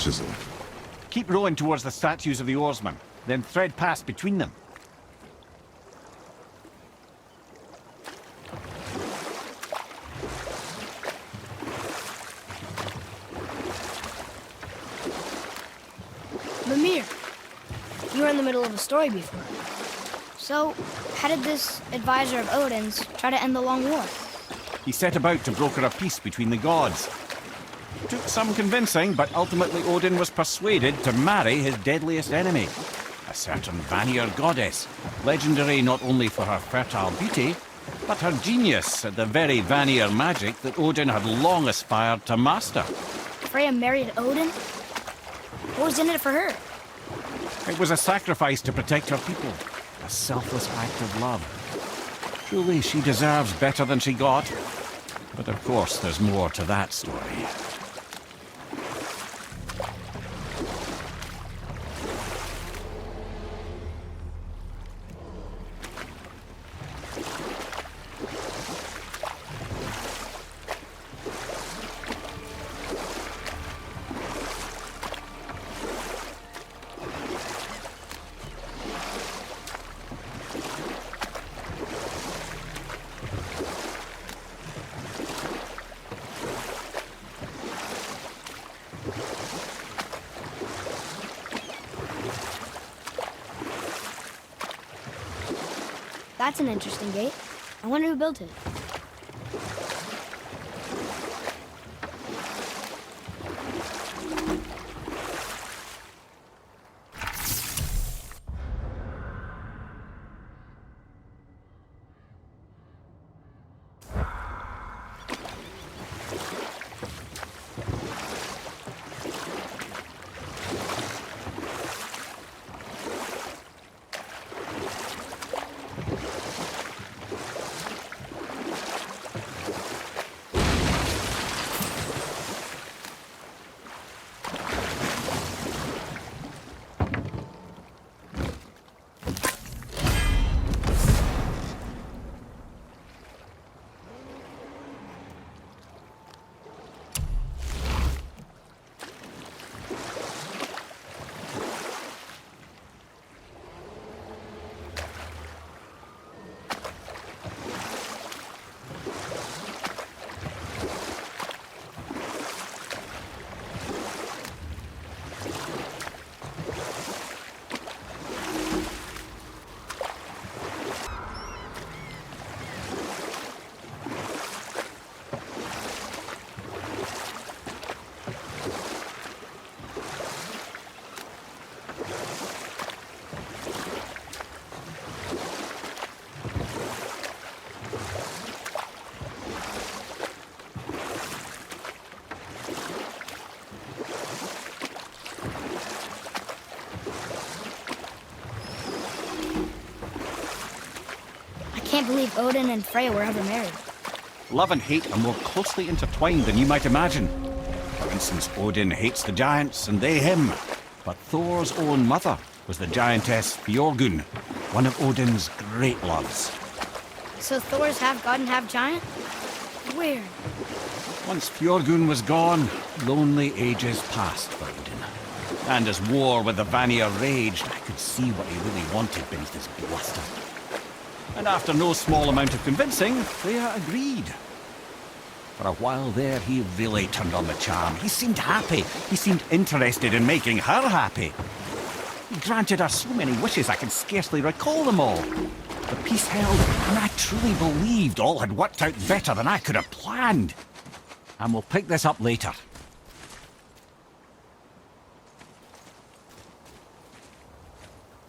Chisel. Keep rowing towards the statues of the oarsmen, then thread past between them. Mimir, you were in the middle of a story before. So, how did this advisor of Odin's try to end the long war? He set about to broker a peace between the gods. Took some convincing, but ultimately Odin was persuaded to marry his deadliest enemy, a certain Vanir goddess, legendary not only for her fertile beauty, but her genius at the very Vanir magic that Odin had long aspired to master. Freya married Odin? What was in it for her? It was a sacrifice to protect her people, a selfless act of love. Truly, she deserves better than she got. But of course, there's more to that story. That's an interesting gate. I wonder who built it. I can't believe Odin and Freya were ever married. Love and hate are more closely intertwined than you might imagine. For instance, Odin hates the giants and they him. But Thor's own mother was the giantess Fjorgun, one of Odin's great loves. So Thor's half god and half giant? Weird. Once Fjorgun was gone, lonely ages passed for Odin. And as war with the Vanir raged, I could see what he really wanted beneath his bluster. And after no small amount of convincing, Freya agreed. For a while there, he really turned on the charm. He seemed happy. He seemed interested in making her happy. He granted her so many wishes I can scarcely recall them all. The peace held, and I truly believed all had worked out better than I could have planned. And we'll pick this up later.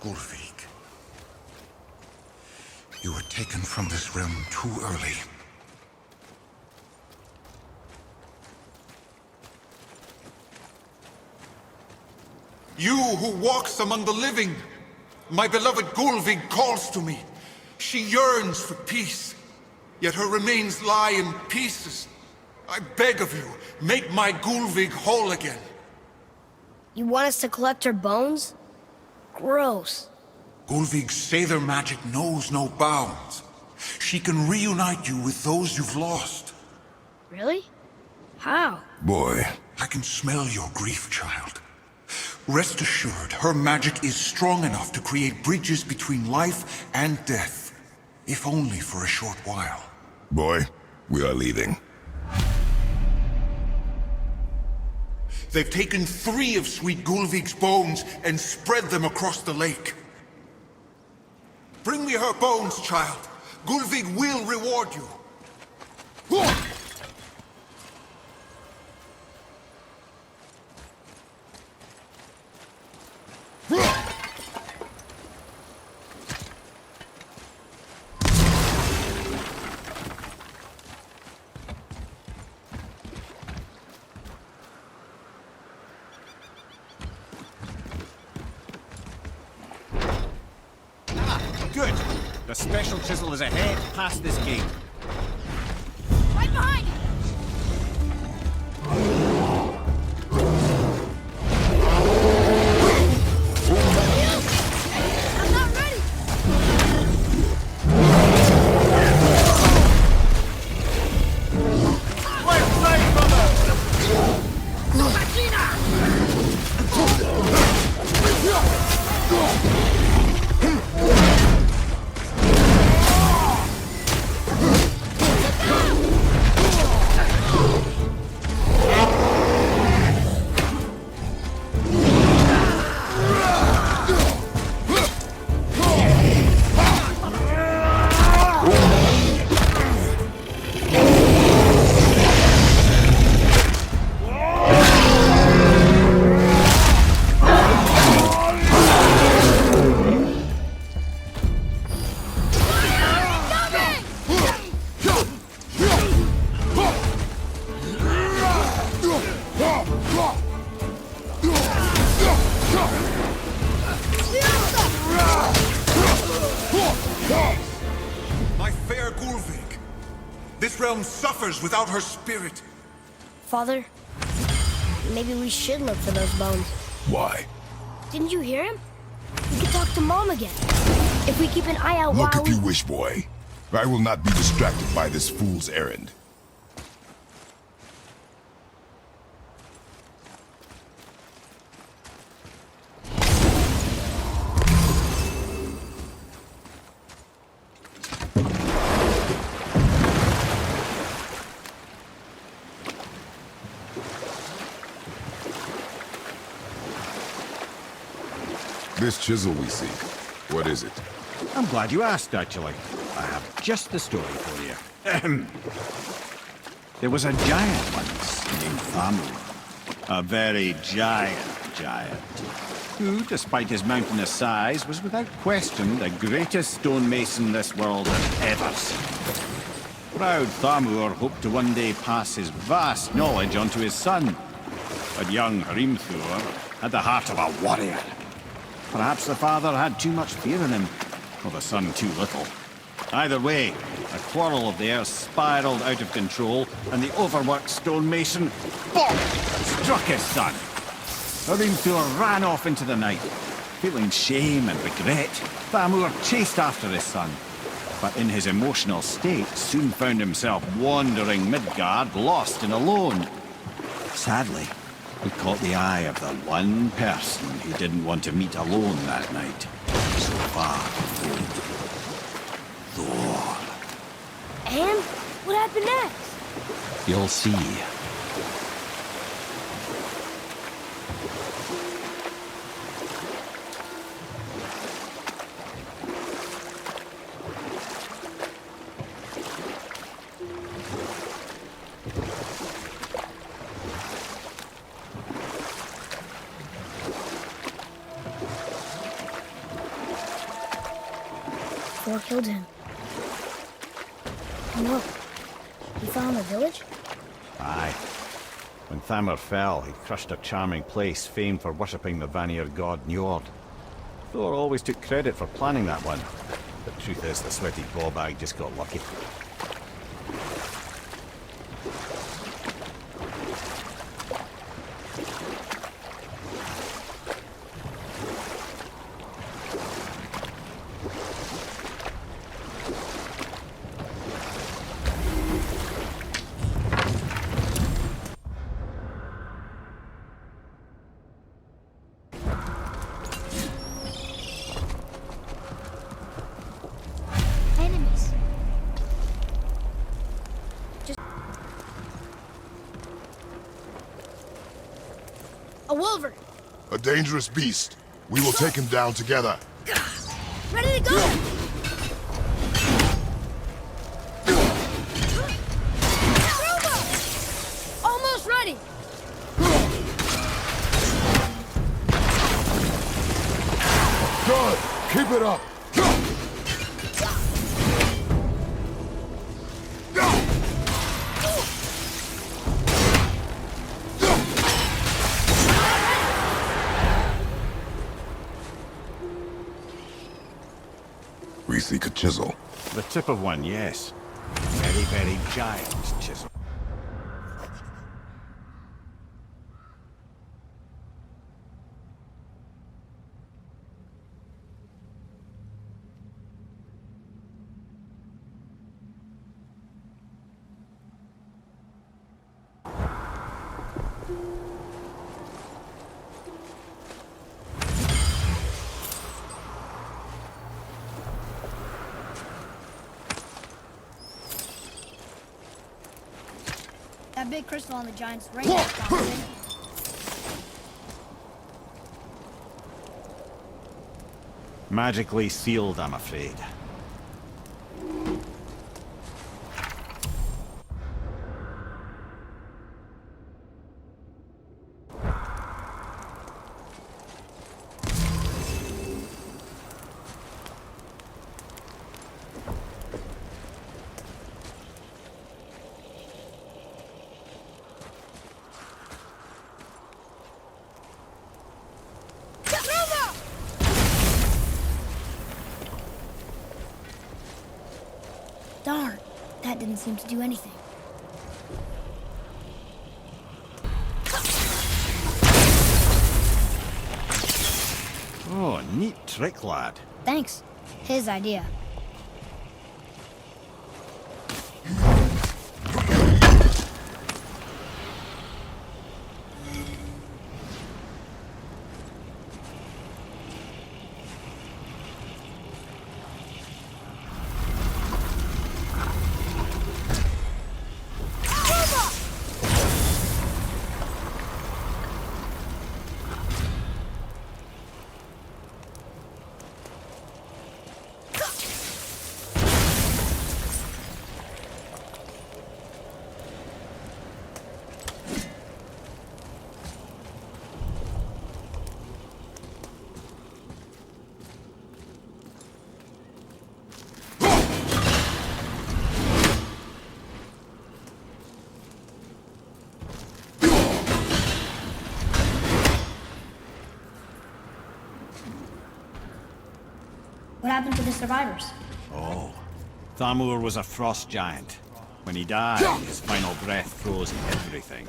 Gullveig. You were taken from this realm too early. You who walks among the living, my beloved Gullveig calls to me. She yearns for peace, yet her remains lie in pieces. I beg of you, make my Gullveig whole again. You want us to collect her bones? Gross. Gullveig's Sather magic knows no bounds. She can reunite you with those you've lost. Really? How? Boy. I can smell your grief, child. Rest assured, her magic is strong enough to create bridges between life and death, if only for a short while. Boy, we are leaving. They've taken 3 of Sweet Gulvig's bones and spread them across the lake. Bring me her bones, child. Gulvig will reward you. Good. The special chisel is ahead, past this gate. Right behind you! I'm not ready! My fair Gulvig. This realm suffers without her spirit. Father, maybe we should look for those bones. Why? Didn't you hear him? We could talk to Mom again. If we keep an eye out Look while if you wish, boy. I will not be distracted by this fool's errand. This chisel we seek, what is it? I'm glad you asked, actually. I have just the story for you. Ahem. There was a giant once named Thamur. A very giant, who, despite his mountainous size, was without question the greatest stonemason this world had ever seen. Proud Thamur hoped to one day pass his vast knowledge on to his son. But young Hrimthur had the heart of a warrior. Perhaps the father had too much fear in him, or the son too little. Either way, a quarrel of theirs spiraled out of control, and the overworked stonemason struck his son. Hrimthur ran off into the night. Feeling shame and regret, Thamur chased after his son, but in his emotional state soon found himself wandering Midgard, lost and alone. Sadly, he caught the eye of the one person he didn't want to meet alone that night. So far from home. Thor. And what happened next? You'll see. Thor killed him. And look, he found the village? Aye. When Thamur fell, he crushed a charming place famed for worshipping the Vanir god Njord. Thor always took credit for planning that one. But the truth is, the sweaty ballbag just got lucky. dangerous beast. We will take him down together. Ready to go! Almost ready! Good! Keep it up! We seek a chisel. The tip of one, yes. Very, very giant chisel. That big crystal on the giant's ring is promising. Magically sealed, I'm afraid. Darn, that didn't seem to do anything. Oh, neat trick, lad. Thanks. His idea. What happened to the survivors? Oh. Thamur was a frost giant. When he died, his final breath froze everything.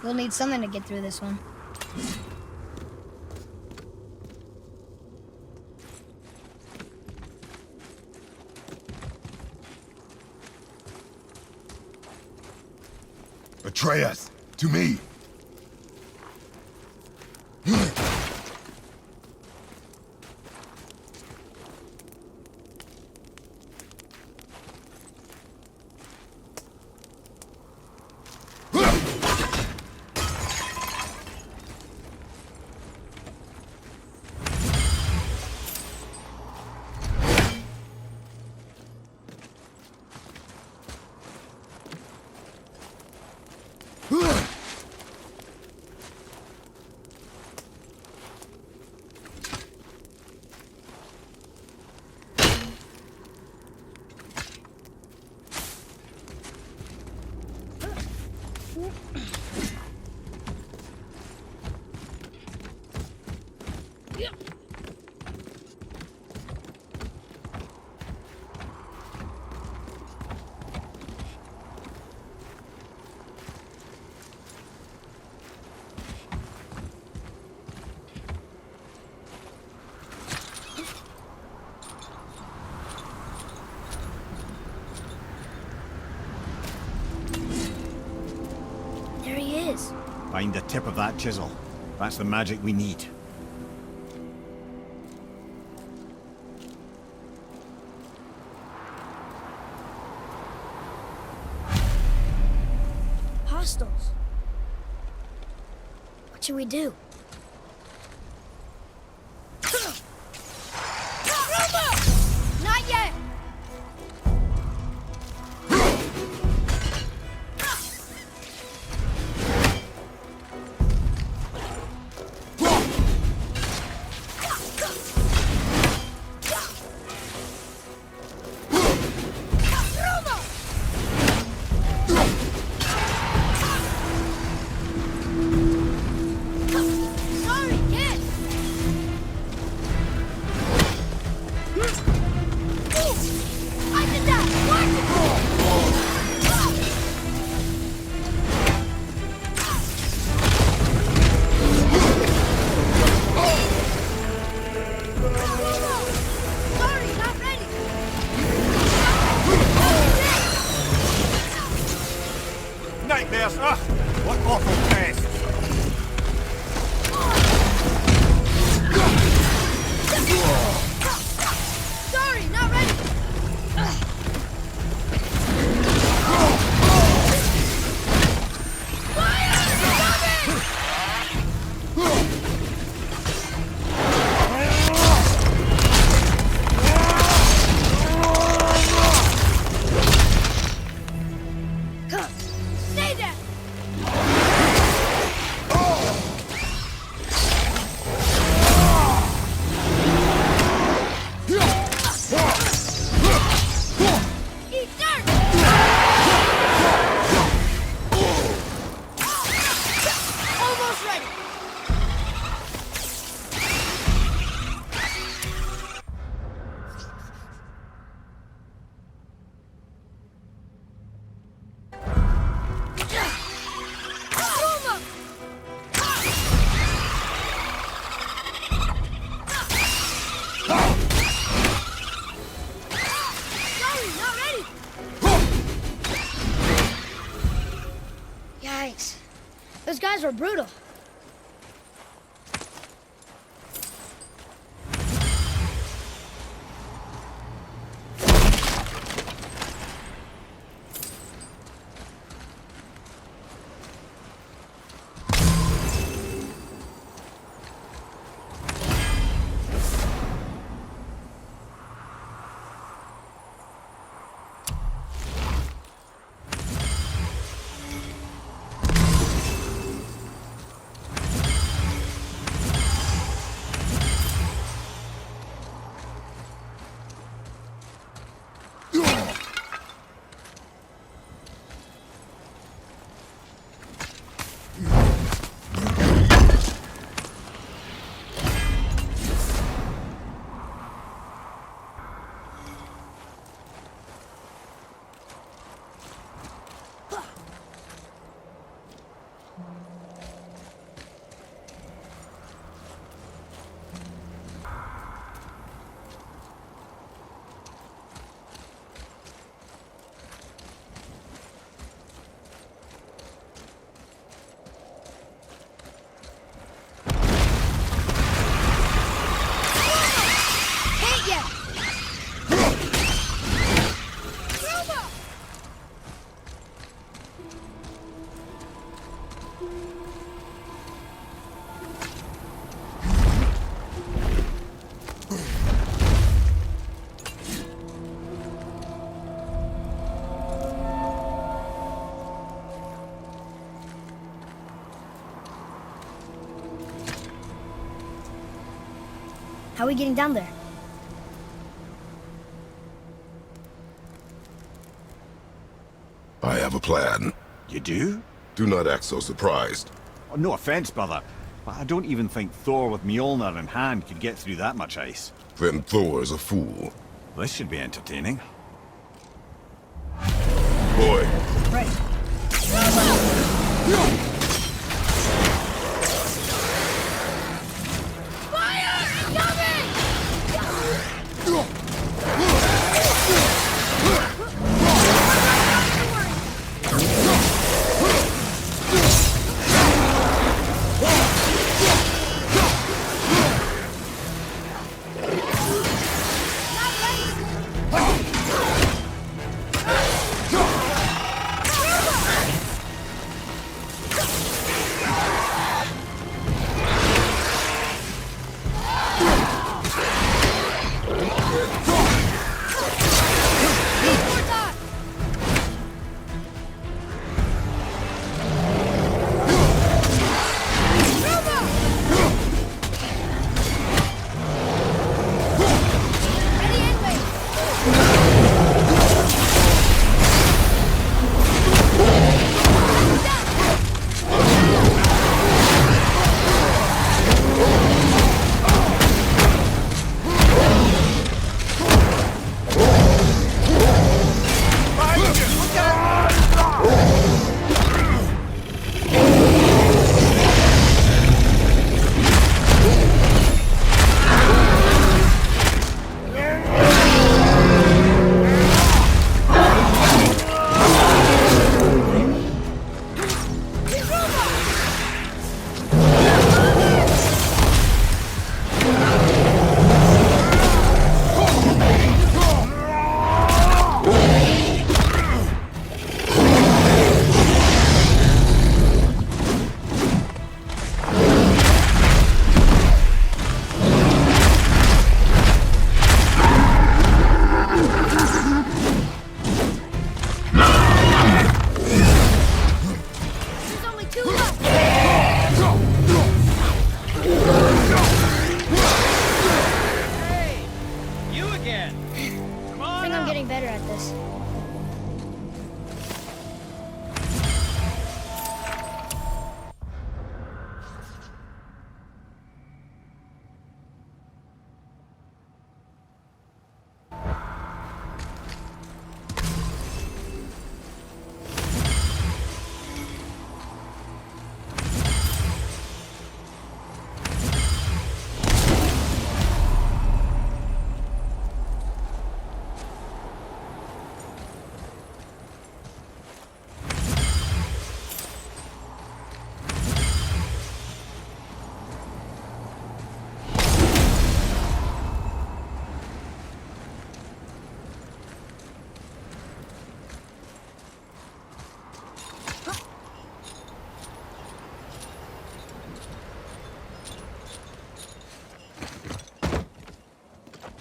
We'll need something to get through this one. Atreus, to me! Find the tip of that chisel. That's the magic we need. Hostiles. What should we do? Not yet! Nightmares! Ugh! What awful pests! Sorry, not ready! Yikes. Those guys were brutal. How are we getting down there? I have a plan. You do? Do not act so surprised. Oh, no offense, brother, but I don't even think Thor with Mjolnir in hand could get through that much ice. Then Thor is a fool. This should be entertaining. Boy. Right.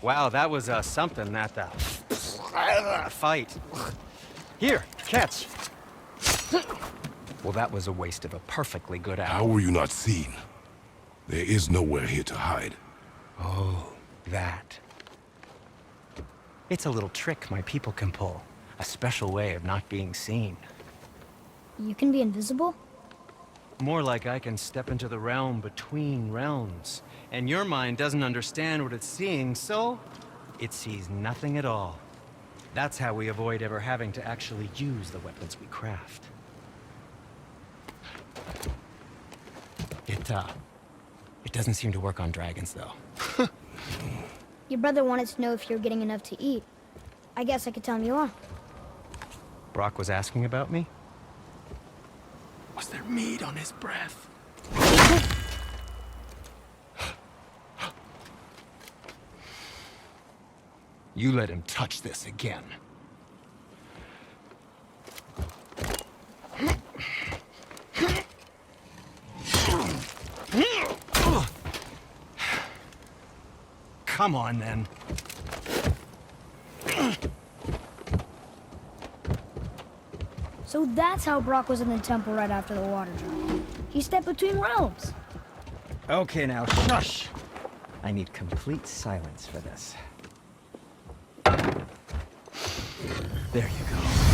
Wow, that was something, that fight. Here, catch. Well, that was a waste of a perfectly good How hour. were you not seen? There is nowhere here to hide. Oh, that. It's a little trick my people can pull. A special way of not being seen. You can be invisible? More like I can step into the realm between realms. And your mind doesn't understand what it's seeing, so it sees nothing at all. That's how we avoid ever having to actually use the weapons we craft. It doesn't seem to work on dragons, though. Your brother wanted to know if you're getting enough to eat. I guess I could tell him you are. Brock was asking about me? Was there meat on his breath? You let him touch this again. Come on, then. So that's how Brock was in the temple right after the water dropped. He stepped between realms. Okay, now, shush! I need complete silence for this. There you go.